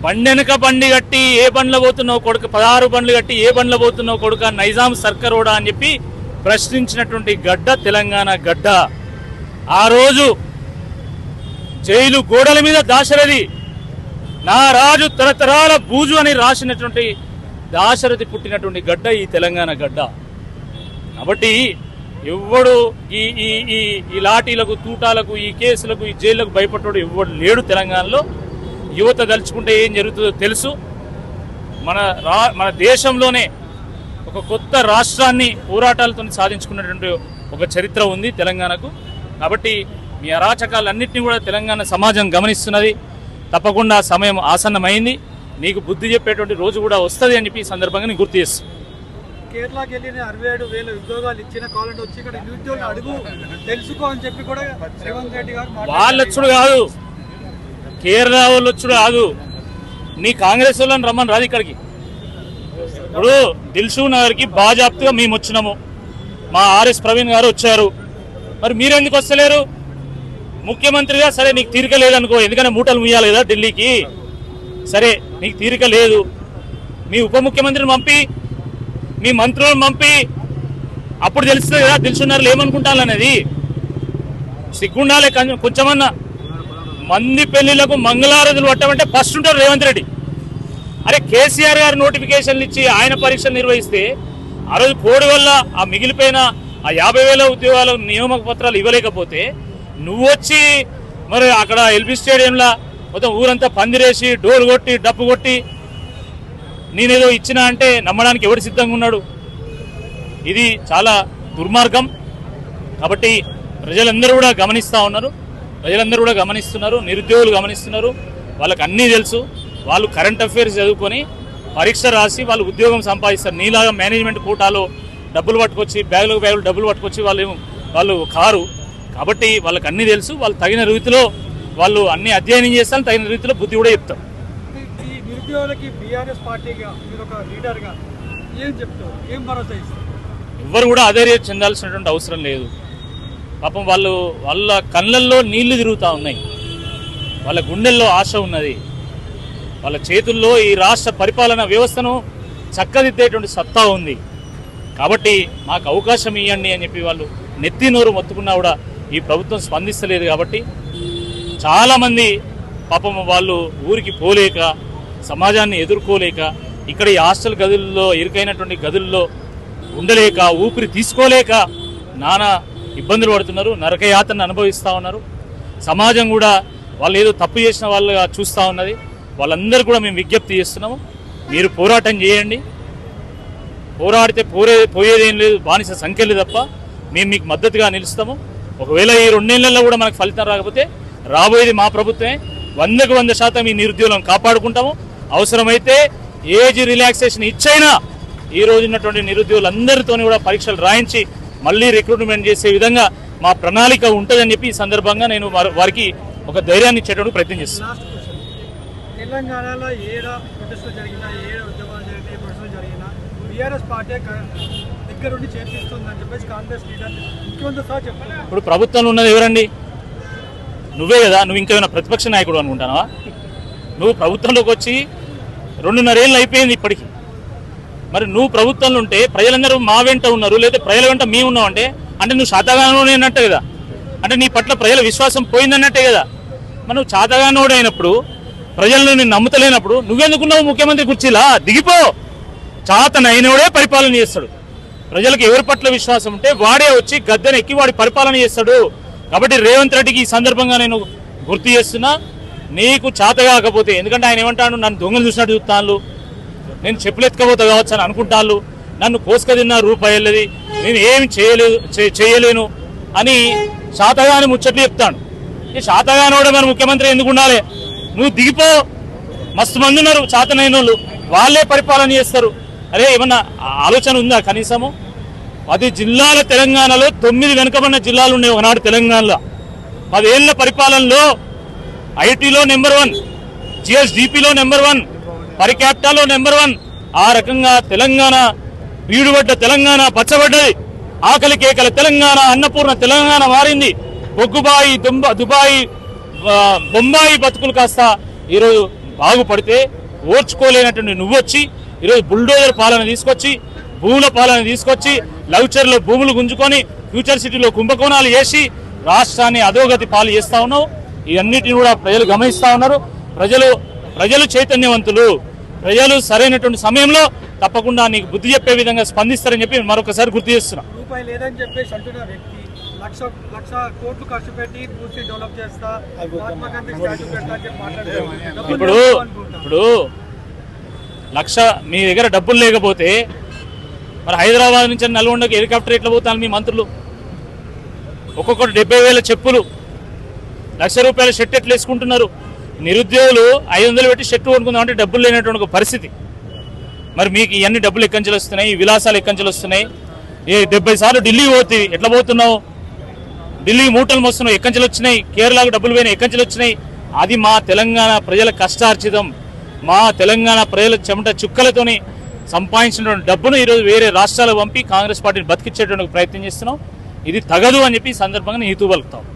బండి వెనక బండి కట్టి ఏ బండ్లో పోతున్నావు కొడుక, 16 బండ్లు కట్టి ఏ బండ్లో పోతున్నావు కొడుక, నైజాం సర్కరోడా అని చెప్పి ప్రశ్నించినటువంటి గడ్డ తెలంగాణ గడ్డ. ఆ రోజు జైలు గోడల మీద దాశరథి నా రాజు తరతరాల బూజు అని రాసినటువంటి దాశరథి పుట్టినటువంటి గడ్డ ఈ తెలంగాణ గడ్డ. కాబట్టి ఎవ్వడు ఈ ఈ ఈ ఈ లాఠీలకు, తూటాలకు, ఈ కేసులకు, ఈ జైళ్లకు భయపడ్డాడు ఎవ్వడు లేడు తెలంగాణలో. యువత దలుచుకుంటే ఏం జరుగుతుందో తెలుసు. మన దేశంలోనే ఒక కొత్త రాష్ట్రాన్ని పోరాటాలతో సాధించుకున్నటువంటి ఒక చరిత్ర ఉంది తెలంగాణకు. కాబట్టి మీ అరాచకాలన్నింటినీ కూడా తెలంగాణ సమాజం గమనిస్తున్నది. తప్పకుండా సమయం ఆసన్నమైంది. నీకు బుద్ధి చెప్పేటువంటి రోజు కూడా వస్తుంది అని చెప్పి ఈ సందర్భంగా నేను గుర్తు చేస్తాను. కేరళకి వెళ్ళిన 67,000 ఉద్యోగాలు ఇచ్చిన కావాలంటే వచ్చి ఇక్కడ నిరుద్యోగులు అడుగు తెలుసుకో అని చెప్పి కూడా రేవంత్ రెడ్డి గారు వాళ్ళొచ్చుడు కాదు, కేరళ వాళ్ళు వచ్చుడు కాదు, నీ కాంగ్రెస్ వాళ్ళని రమ్మని రాదు ఇక్కడికి. ఇప్పుడు దిల్సుఖ్ నగర్కి బాజాప్తుగా మేము వచ్చినాము, మా ఆర్ఎస్ ప్రవీణ్ గారు వచ్చారు, మరి మీరెందుకు వస్తలేరు? ముఖ్యమంత్రిగా సరే నీకు తీరిక లేదనుకో, ఎందుకంటే మూటలు ముయ్యాలి కదా ఢిల్లీకి, సరే నీకు తీరిక లేదు, మీ ఉప ముఖ్యమంత్రిని పంపి, మీ మంత్రులను పంపి, అప్పుడు తెలుస్తుంది కదా దిల్సుఖ్ నగర్లు ఏమనుకుంటాననేది. సిగ్గుండాలే కొంచెమన్నా. మంది పెళ్లిళ్లకు మంగళారతులు పట్టమంటే ఫస్ట్ ఉంటారు రేవంత్ రెడ్డి. అరే కేసీఆర్ గారు నోటిఫికేషన్లు ఇచ్చి ఆయన పరీక్షలు నిర్వహిస్తే ఆ రోజు కోడి వల్ల ఆ మిగిలిపోయిన ఆ 50,000 ఉద్యోగాల నియామక పత్రాలు ఇవ్వలేకపోతే నువ్వు వచ్చి మరి అక్కడ ఎల్బీ స్టేడియంలో మొత్తం ఊరంతా పందిరేసి డోర్ కొట్టి డప్పు కొట్టి నేనేదో ఇచ్చినా అంటే నమ్మడానికి ఎవరు సిద్ధంగా ఉన్నాడు? ఇది చాలా దుర్మార్గం. కాబట్టి ప్రజలందరూ కూడా గమనిస్తూ ఉన్నారు, ప్రజలందరూ కూడా గమనిస్తున్నారు, నిరుద్యోగులు గమనిస్తున్నారు. వాళ్ళకి అన్నీ తెలుసు. వాళ్ళు కరెంట్ అఫైర్స్ చదువుకొని పరీక్ష రాసి వాళ్ళు ఉద్యోగం సంపాదిస్తారు. నీలాగా మేనేజ్మెంట్ కోటాలో డబ్బులు పట్టుకొచ్చి బ్యాగులకు బ్యాగులు డబ్బులు పట్టుకొచ్చి వాళ్ళు కారు. కాబట్టి వాళ్ళకి అన్నీ తెలుసు. వాళ్ళు తగిన రీతిలో వాళ్ళు అన్ని అధ్యయనం చేస్తారు, తగిన రీతిలో బుద్ధి కూడా చెప్తారు. ఈ నిరుద్యోగులకి బీఆర్ఎస్ పార్టీగా మీరు ఒక లీడర్గా ఏం చెప్తారు, ఏం భరోసా ఇస్తారు? ఎవ్వరు కూడా అధైర్యం చెందాల్సినటువంటి అవసరం లేదు. పాపం వాళ్ళ కళ్ళల్లో నీళ్లు తిరుగుతూ ఉన్నాయి, వాళ్ళ గుండెల్లో ఆశ ఉన్నది, వాళ్ళ చేతుల్లో ఈ రాష్ట్ర పరిపాలన వ్యవస్థను చక్కదిద్దేటువంటి సత్తా ఉంది. కాబట్టి మాకు అవకాశం ఇవ్వండి అని చెప్పి వాళ్ళు నెత్తి నోరు మొత్తుకున్నా కూడా ఈ ప్రభుత్వం స్పందిస్తలేదు. కాబట్టి చాలామంది పాపం వాళ్ళు ఊరికి పోలేక, సమాజాన్ని ఎదుర్కోలేక, ఇక్కడ ఈ హాస్టల్ గదుల్లో ఇరుకైనటువంటి గదుల్లో ఉండలేక, ఊపిరి తీసుకోలేక నానా ఇబ్బందులు పడుతున్నారు, నరకయాతను అనుభవిస్తూ ఉన్నారు. సమాజం కూడా వాళ్ళు ఏదో తప్పు చేసిన వాళ్ళుగా చూస్తూ ఉన్నది. వాళ్ళందరూ కూడా మేము విజ్ఞప్తి చేస్తున్నాము, మీరు పోరాటం చేయండి, పోరాడితే పోయేదేం లేదు, బానిస సంఖ్యలు తప్ప మేము మీకు మద్దతుగా నిలుస్తాము. ఒకవేళ ఈ 2 నెలల్లో కూడా మనకు ఫలితం రాకపోతే రాబోయేది మా ప్రభుత్వమే. 100కు 100% ఈ నిరుద్యోగులను కాపాడుకుంటాము. అవసరమైతే ఏజ్ రిలాక్సేషన్ ఇచ్చైనా ఈ రోజు ఉన్నటువంటి నిరుద్యోగులందరితో కూడా పరీక్షలు రాయించి మళ్ళీ రిక్రూట్మెంట్ చేసే విధంగా మా ప్రణాళిక ఉంటుందని చెప్పి ఈ సందర్భంగా నేను వారికి ఒక ధైర్యాన్ని ఇచ్చేటువంటి ప్రయత్నం చేస్తున్నాను. తెలంగాణలో ఏడా ప్రొటెస్టులు జరిగినా, ఏడా ఉద్యమాలు జరిగినా, ఏ ప్రొటెస్టులు జరిగినా బీఆర్ఎస్ పార్టీ దగ్గరుండి చేర్పిస్తుందని చెప్పేసి కాంగ్రెస్ లీడర్ ముఖ్యమంత్రి సార్ చెప్తున్నారు. ఇప్పుడు ప్రభుత్వంలో ఉన్నది ఎవరండి? నువ్వే కదా. నువ్వు ఇంకేమైనా ప్రతిపక్ష నాయకుడు అనుకుంటావా? నువ్వు ప్రభుత్వంలోకి వచ్చి 2.5 ఏళ్ళు అయిపోయింది ఇప్పటికీ. మరి నువ్వు ప్రభుత్వంలో ఉంటే ప్రజలందరూ మా వెంట ఉన్నారు, లేదా ప్రజల వెంట మేము ఉన్నావు అంటే నువ్వు శాతగానోడే అన్నట్టే కదా. అంటే నీ పట్ల ప్రజల విశ్వాసం పోయిందన్నట్టే కదా. మరి నువ్వు శాతగానోడు అయినప్పుడు, ప్రజలను నేను నమ్ముతలేనప్పుడు నువ్వెందుకున్నావు ముఖ్యమంత్రి కుర్చీలా? దిగిపో. చాతనైనోడే పరిపాలన చేస్తాడు. ప్రజలకు ఎవరి పట్ల విశ్వాసం ఉంటే వాడే వచ్చి గద్దెను ఎక్కి వాడి పరిపాలన చేస్తాడు. కాబట్టి రేవంత్ రెడ్డికి ఈ సందర్భంగా నేను గుర్తు చేస్తున్నా, నీకు చేత కాకపోతే, ఎందుకంటే ఆయన ఏమంటాడు, నన్ను దొంగలు చూసినట్టు చూస్తాను, నేను చెప్పులు ఎత్తుకపోతా కావచ్చు అని అనుకుంటాను, నన్ను కోసుక తిన్న రూపాయలది, నేను ఏమి చేయలేను అని శాతగాని ముచ్చట్లు చెప్తాను. ఈ శాతగానోడే మరి ముఖ్యమంత్రి ఎందుకు ఉండాలి? నువ్వు దిగిపో. మస్తు మంది ఉన్నారు చేతనైన వాళ్ళు, వాళ్ళే పరిపాలన చేస్తారు. అరే ఏమన్నా ఆలోచన ఉందా కనీసము? 10 జిల్లాల తెలంగాణలో 9 వెనుకబడిన జిల్లాలు ఉన్నాయి ఒకనాడు తెలంగాణలో. 10 ఏళ్ల పరిపాలనలో ఐటీలో నెంబర్ 1, జిఎస్డిపిలో నెంబర్ 1, పర్ క్యాపిటాలో నెంబర్ 1. ఆ రకంగా తెలంగాణ బీడుబడ్డ తెలంగాణ పచ్చబడ్డది. ఆకలి కేకల తెలంగాణ, అన్నపూర్ణ తెలంగాణ మారింది. బొగ్గుబాయి, దుబాయి, బొంబాయి బతుకులు కాస్త ఈరోజు బాగుపడితే ఓర్చుకోలేనటువంటి నువ్వొచ్చి ఈరోజు బుల్డోజర్ పాలన తీసుకొచ్చి భూముల పాలన తీసుకొచ్చి లౌచర్లో భూములు గుంజుకొని ఫ్యూచర్ సిటీలో కుంభకోణాలు చేసి రాష్ట్రాన్ని అధోగతి పాలు చేస్తా ఉన్నావు. ఇవన్నిటిని కూడా ప్రజలు గమనిస్తా ఉన్నారు. ప్రజలు చైతన్యవంతులు. ప్రజలు సరైనటువంటి సమయంలో తప్పకుండా నీకు బుద్ధి చెప్పే విధంగా స్పందిస్తారని చెప్పి మరొకసారి గుర్తు చేస్తున్నా. రూపాయి లేదని చెప్పేసి అంటున్న వ్యక్తి లక్ష కోట్లు ఖర్చు పెట్టి పూర్తి డెవలప్ చేస్తా, మహాత్మా గాంధీ స్టాచ్యూ పెడతా అని చెప్పి మాట్లాడుతున్నారు. ఇప్పుడు లక్ష మీ దగ్గర డబ్బులు లేకపోతే మరి హైదరాబాద్ నుంచి నల్గొండకి హెలికాప్టర్ ఎట్లా పోతాను మీ మంత్రులు? ఒక్కొక్కటి 70,000 చెప్పులు, ₹1,00,000 షర్ట్ ఎట్లా వేసుకుంటున్నారు? నిరుద్యోగులు 500 పెట్టి షర్టు కొనుక్కుందాం అంటే డబ్బులు లేనటువంటి ఒక పరిస్థితి. మరి మీకు ఇవన్నీ డబ్బులు ఎక్కంచెలు వస్తున్నాయి, ఈ విలాసాలు ఎక్కంచెలు వస్తున్నాయి. 70 సార్లు ఢిల్లీ పోతుంది, ఎట్లా పోతున్నావు? ఢిల్లీ మూటలు మోస్తున్నావు, ఎక్కంచెలు వచ్చినాయి. కేరళకు డబ్బులు పోయినాయి, ఎక్కంచెలు వచ్చినాయి. అది మా తెలంగాణ ప్రజల కష్టార్జితం, మా తెలంగాణ ప్రజల చెమట చుక్కలతోని సంపాదించినటువంటి డబ్బును ఈరోజు వేరే రాష్ట్రాలకు పంపి కాంగ్రెస్ పార్టీని బతికించేటువంటి ప్రయత్నం చేస్తున్నాం. ఇది తగదు అని చెప్పి ఈ సందర్భంగా నీతూ పలుకుతాం.